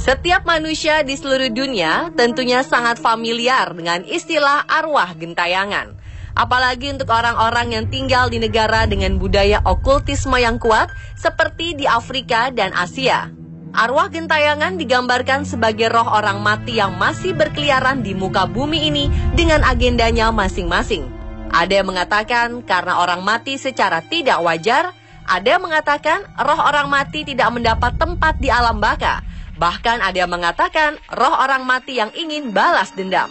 Setiap manusia di seluruh dunia tentunya sangat familiar dengan istilah arwah gentayangan. Apalagi untuk orang-orang yang tinggal di negara dengan budaya okultisme yang kuat seperti di Afrika dan Asia. Arwah gentayangan digambarkan sebagai roh orang mati yang masih berkeliaran di muka bumi ini dengan agendanya masing-masing. Ada yang mengatakan karena orang mati secara tidak wajar, ada yang mengatakan roh orang mati tidak mendapat tempat di alam baka. Bahkan ada yang mengatakan roh orang mati yang ingin balas dendam.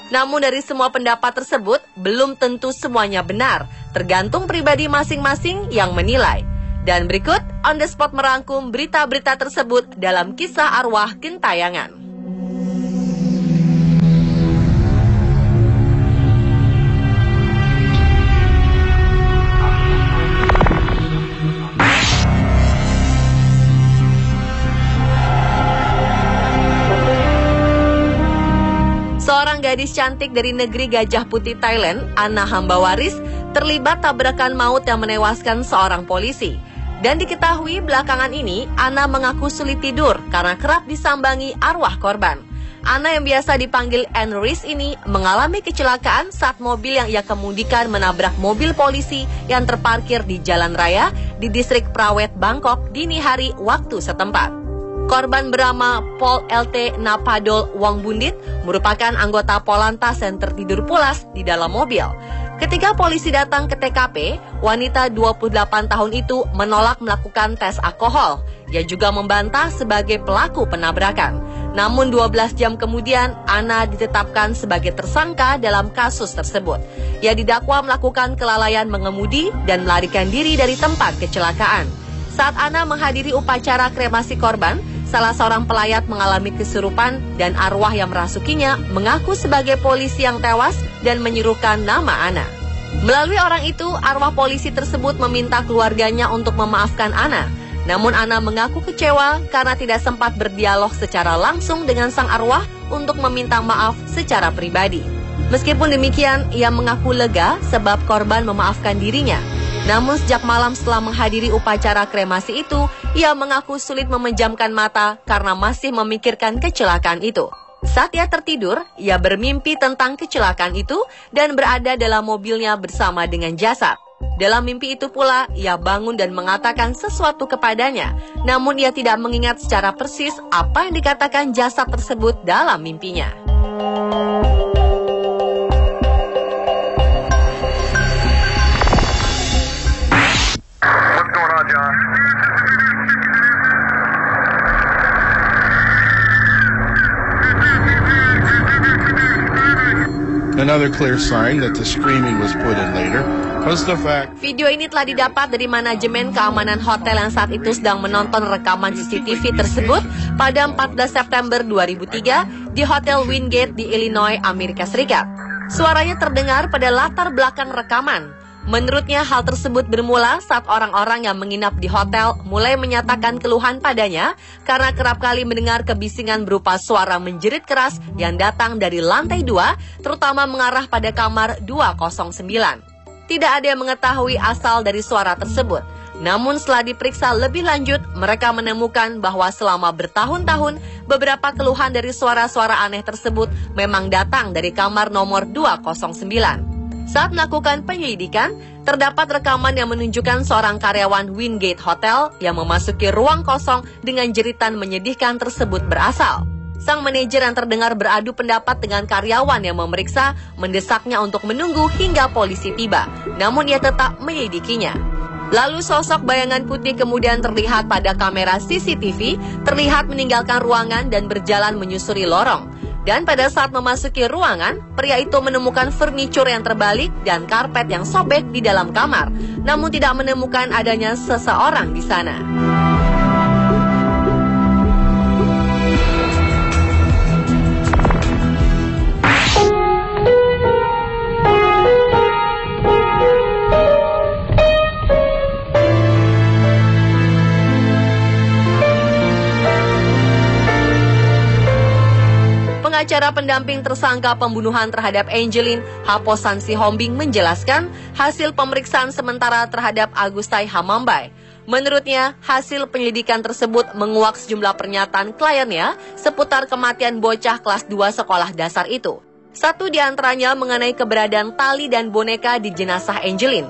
Namun dari semua pendapat tersebut, belum tentu semuanya benar, tergantung pribadi masing-masing yang menilai. Dan berikut, On The Spot merangkum berita-berita tersebut dalam kisah arwah gentayangan. Seorang gadis cantik dari negeri Gajah Putih Thailand, Anna Hambawaris, terlibat tabrakan maut yang menewaskan seorang polisi. Dan diketahui belakangan ini, Anna mengaku sulit tidur karena kerap disambangi arwah korban. Anna yang biasa dipanggil Anne-Rice ini mengalami kecelakaan saat mobil yang ia kemudikan menabrak mobil polisi yang terparkir di jalan raya di distrik Prawet, Bangkok, dini hari waktu setempat. Korban bernama Paul LT Napadol Wongbundit merupakan anggota Polantas yang tertidur pulas di dalam mobil. Ketika polisi datang ke TKP, wanita 28 tahun itu menolak melakukan tes alkohol. Ia juga membantah sebagai pelaku penabrakan. Namun 12 jam kemudian, Anna ditetapkan sebagai tersangka dalam kasus tersebut. Ia didakwa melakukan kelalaian mengemudi dan melarikan diri dari tempat kecelakaan. Saat Anna menghadiri upacara kremasi korban, salah seorang pelayat mengalami kesurupan dan arwah yang merasukinya mengaku sebagai polisi yang tewas dan menyuruhkan nama Anna. Melalui orang itu, arwah polisi tersebut meminta keluarganya untuk memaafkan Anna. Namun Anna mengaku kecewa karena tidak sempat berdialog secara langsung dengan sang arwah untuk meminta maaf secara pribadi. Meskipun demikian, ia mengaku lega sebab korban memaafkan dirinya. Namun sejak malam setelah menghadiri upacara kremasi itu, ia mengaku sulit memejamkan mata karena masih memikirkan kecelakaan itu. Saat ia tertidur, ia bermimpi tentang kecelakaan itu dan berada dalam mobilnya bersama dengan jasad. Dalam mimpi itu pula, ia bangun dan mengatakan sesuatu kepadanya. Namun ia tidak mengingat secara persis apa yang dikatakan jasad tersebut dalam mimpinya. Another clear sign that the screaming was put in later was the fact. Video ini telah didapat dari manajemen keamanan hotel yang saat itu sedang menonton rekaman CCTV tersebut pada 14 September 2003 di Hotel Wingate di Illinois, Amerika Serikat. Suaranya terdengar pada latar belakang rekaman. Menurutnya hal tersebut bermula saat orang-orang yang menginap di hotel mulai menyatakan keluhan padanya karena kerap kali mendengar kebisingan berupa suara menjerit keras yang datang dari lantai 2, terutama mengarah pada kamar 209. Tidak ada yang mengetahui asal dari suara tersebut. Namun setelah diperiksa lebih lanjut, mereka menemukan bahwa selama bertahun-tahun beberapa keluhan dari suara-suara aneh tersebut memang datang dari kamar nomor 209. Saat melakukan penyelidikan, terdapat rekaman yang menunjukkan seorang karyawan Wingate Hotel yang memasuki ruang kosong dengan jeritan menyedihkan tersebut berasal. Sang manajer yang terdengar beradu pendapat dengan karyawan yang memeriksa mendesaknya untuk menunggu hingga polisi tiba, namun ia tetap menyelidikinya. Lalu sosok bayangan putih kemudian terlihat pada kamera CCTV, terlihat meninggalkan ruangan dan berjalan menyusuri lorong. Dan pada saat memasuki ruangan, pria itu menemukan furniture yang terbalik dan karpet yang sobek di dalam kamar, namun tidak menemukan adanya seseorang di sana. Pengacara pendamping tersangka pembunuhan terhadap Angeline, Haposan Sihombing menjelaskan hasil pemeriksaan sementara terhadap Agustai Hamambai. Menurutnya, hasil penyelidikan tersebut menguak sejumlah pernyataan kliennya seputar kematian bocah kelas 2 sekolah dasar itu. Satu di antaranya mengenai keberadaan tali dan boneka di jenazah Angelin.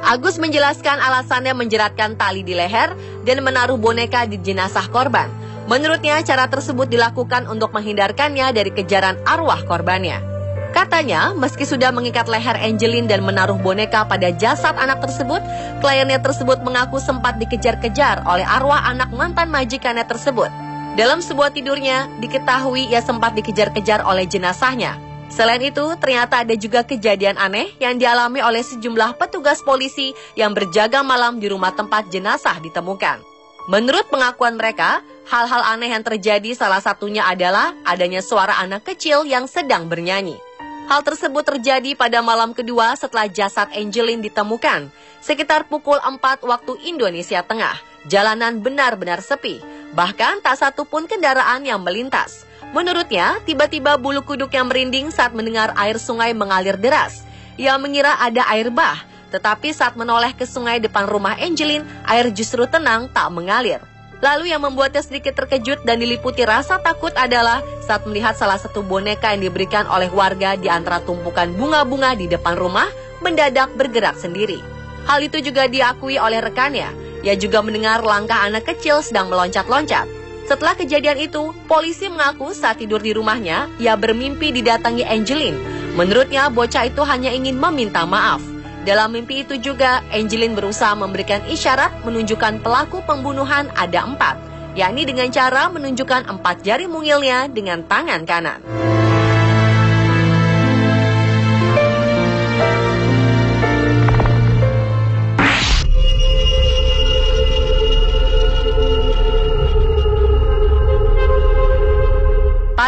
Agus menjelaskan alasannya menjeratkan tali di leher dan menaruh boneka di jenazah korban. Menurutnya, cara tersebut dilakukan untuk menghindarkannya dari kejaran arwah korbannya. Katanya, meski sudah mengikat leher Angelin dan menaruh boneka pada jasad anak tersebut, kliennya tersebut mengaku sempat dikejar-kejar oleh arwah anak mantan majikannya tersebut. Dalam sebuah tidurnya, diketahui ia sempat dikejar-kejar oleh jenazahnya. Selain itu, ternyata ada juga kejadian aneh yang dialami oleh sejumlah petugas polisi yang berjaga malam di rumah tempat jenazah ditemukan. Menurut pengakuan mereka, hal-hal aneh yang terjadi salah satunya adalah adanya suara anak kecil yang sedang bernyanyi. Hal tersebut terjadi pada malam kedua setelah jasad Angelin ditemukan. Sekitar pukul 4 waktu Indonesia Tengah, jalanan benar-benar sepi. Bahkan tak satu pun kendaraan yang melintas. Menurutnya, tiba-tiba bulu kuduknya merinding saat mendengar air sungai mengalir deras. Ia mengira ada air bah, tetapi saat menoleh ke sungai depan rumah Angelin, air justru tenang tak mengalir. Lalu yang membuatnya sedikit terkejut dan diliputi rasa takut adalah saat melihat salah satu boneka yang diberikan oleh warga di antara tumpukan bunga-bunga di depan rumah mendadak bergerak sendiri. Hal itu juga diakui oleh rekannya. Ia juga mendengar langkah anak kecil sedang meloncat-loncat. Setelah kejadian itu, polisi mengaku saat tidur di rumahnya, ia bermimpi didatangi Angelin. Menurutnya, bocah itu hanya ingin meminta maaf. Dalam mimpi itu juga, Angelin berusaha memberikan isyarat menunjukkan pelaku pembunuhan ada 4, yakni dengan cara menunjukkan 4 jari mungilnya dengan tangan kanan.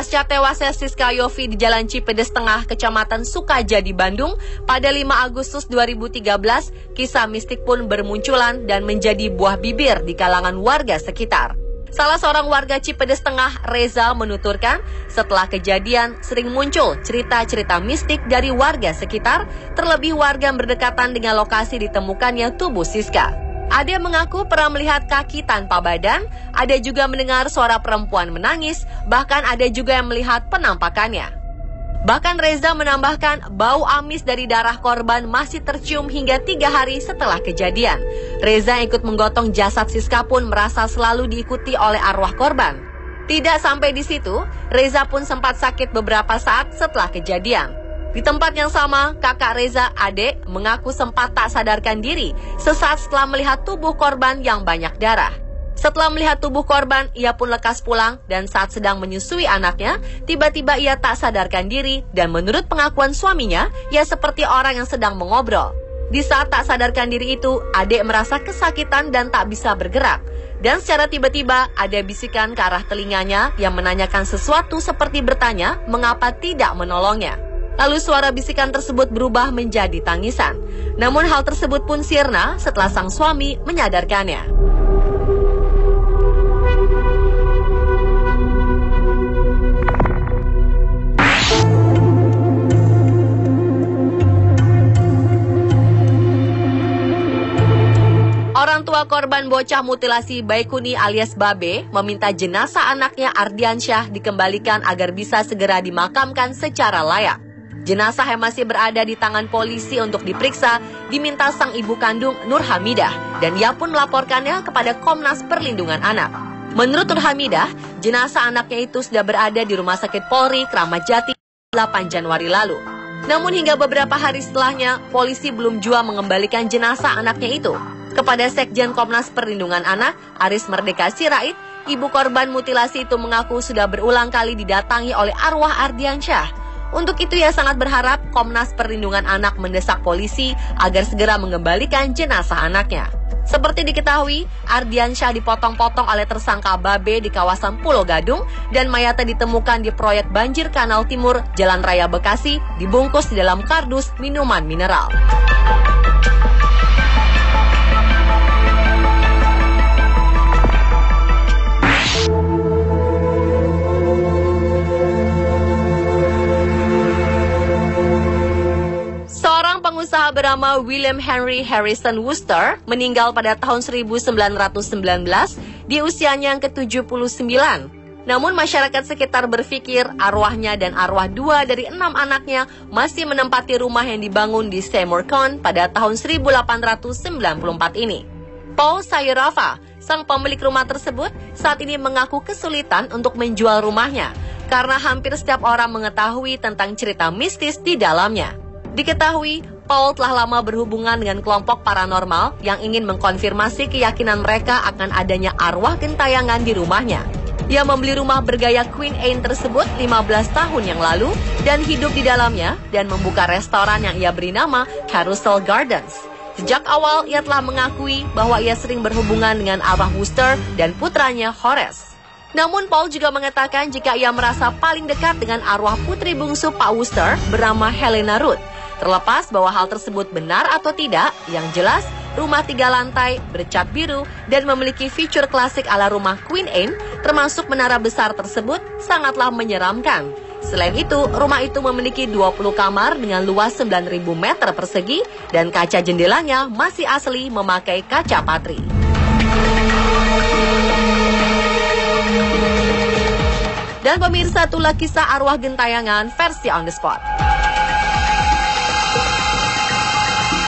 Pasca tewasnya Siska Yofi di Jalan Cipedes Tengah, Kecamatan Sukajadi, Bandung, pada 5 Agustus 2013, kisah mistik pun bermunculan dan menjadi buah bibir di kalangan warga sekitar. Salah seorang warga Cipedes Tengah, Reza, menuturkan setelah kejadian sering muncul cerita-cerita mistik dari warga sekitar, terlebih warga yang berdekatan dengan lokasi ditemukannya tubuh Siska. Ada yang mengaku pernah melihat kaki tanpa badan, ada juga mendengar suara perempuan menangis, bahkan ada juga yang melihat penampakannya. Bahkan Reza menambahkan bau amis dari darah korban masih tercium hingga 3 hari setelah kejadian. Reza yang ikut menggotong jasad Siska pun merasa selalu diikuti oleh arwah korban. Tidak sampai di situ, Reza pun sempat sakit beberapa saat setelah kejadian. Di tempat yang sama, kakak Reza, Ade, mengaku sempat tak sadarkan diri sesaat setelah melihat tubuh korban yang banyak darah. Setelah melihat tubuh korban, ia pun lekas pulang dan saat sedang menyusui anaknya, tiba-tiba ia tak sadarkan diri dan menurut pengakuan suaminya, ia seperti orang yang sedang mengobrol. Di saat tak sadarkan diri itu, Ade merasa kesakitan dan tak bisa bergerak. Dan secara tiba-tiba, ada bisikan ke arah telinganya yang menanyakan sesuatu seperti bertanya mengapa tidak menolongnya. Lalu suara bisikan tersebut berubah menjadi tangisan. Namun hal tersebut pun sirna setelah sang suami menyadarkannya. Orang tua korban bocah mutilasi Baikuni alias Babe meminta jenazah anaknya Ardiansyah dikembalikan agar bisa segera dimakamkan secara layak. Jenazah yang masih berada di tangan polisi untuk diperiksa diminta sang ibu kandung Nur Hamidah dan ia pun melaporkannya kepada Komnas Perlindungan Anak. Menurut Nur Hamidah, jenazah anaknya itu sudah berada di Rumah Sakit Polri Kramat Jati 8 Januari lalu. Namun hingga beberapa hari setelahnya, polisi belum jua mengembalikan jenazah anaknya itu. Kepada Sekjen Komnas Perlindungan Anak, Aris Merdeka Sirait, ibu korban mutilasi itu mengaku sudah berulang kali didatangi oleh arwah Ardiansyah. Untuk itu ia sangat berharap Komnas Perlindungan Anak mendesak polisi agar segera mengembalikan jenazah anaknya. Seperti diketahui, Ardiansyah dipotong-potong oleh tersangka Babe di kawasan Pulau Gadung dan mayatnya ditemukan di proyek banjir Kanal Timur, Jalan Raya Bekasi, dibungkus di dalam kardus minuman mineral. pengusaha bernama William Henry Harrison Wooster meninggal pada tahun 1919 di usianya yang ke-79. Namun masyarakat sekitar berpikir arwahnya dan arwah 2 dari 6 anaknya masih menempati rumah yang dibangun di Seymour Court pada tahun 1894 ini. Paul Sayerafa, sang pemilik rumah tersebut, saat ini mengaku kesulitan untuk menjual rumahnya karena hampir setiap orang mengetahui tentang cerita mistis di dalamnya. Diketahui, Paul telah lama berhubungan dengan kelompok paranormal yang ingin mengkonfirmasi keyakinan mereka akan adanya arwah gentayangan di rumahnya. Ia membeli rumah bergaya Queen Anne tersebut 15 tahun yang lalu dan hidup di dalamnya dan membuka restoran yang ia beri nama Carousel Gardens. Sejak awal, ia telah mengakui bahwa ia sering berhubungan dengan arwah Wooster dan putranya Horace. Namun Paul juga mengatakan jika ia merasa paling dekat dengan arwah putri bungsu Pak Wooster bernama Helena Ruth. Terlepas bahwa hal tersebut benar atau tidak, yang jelas rumah 3 lantai, bercat biru, dan memiliki fitur klasik ala rumah Queen Anne, termasuk menara besar tersebut, sangatlah menyeramkan. Selain itu, rumah itu memiliki 20 kamar dengan luas 9.000 meter persegi, dan kaca jendelanya masih asli memakai kaca patri. Dan pemirsa, itulah kisah arwah gentayangan versi On The Spot.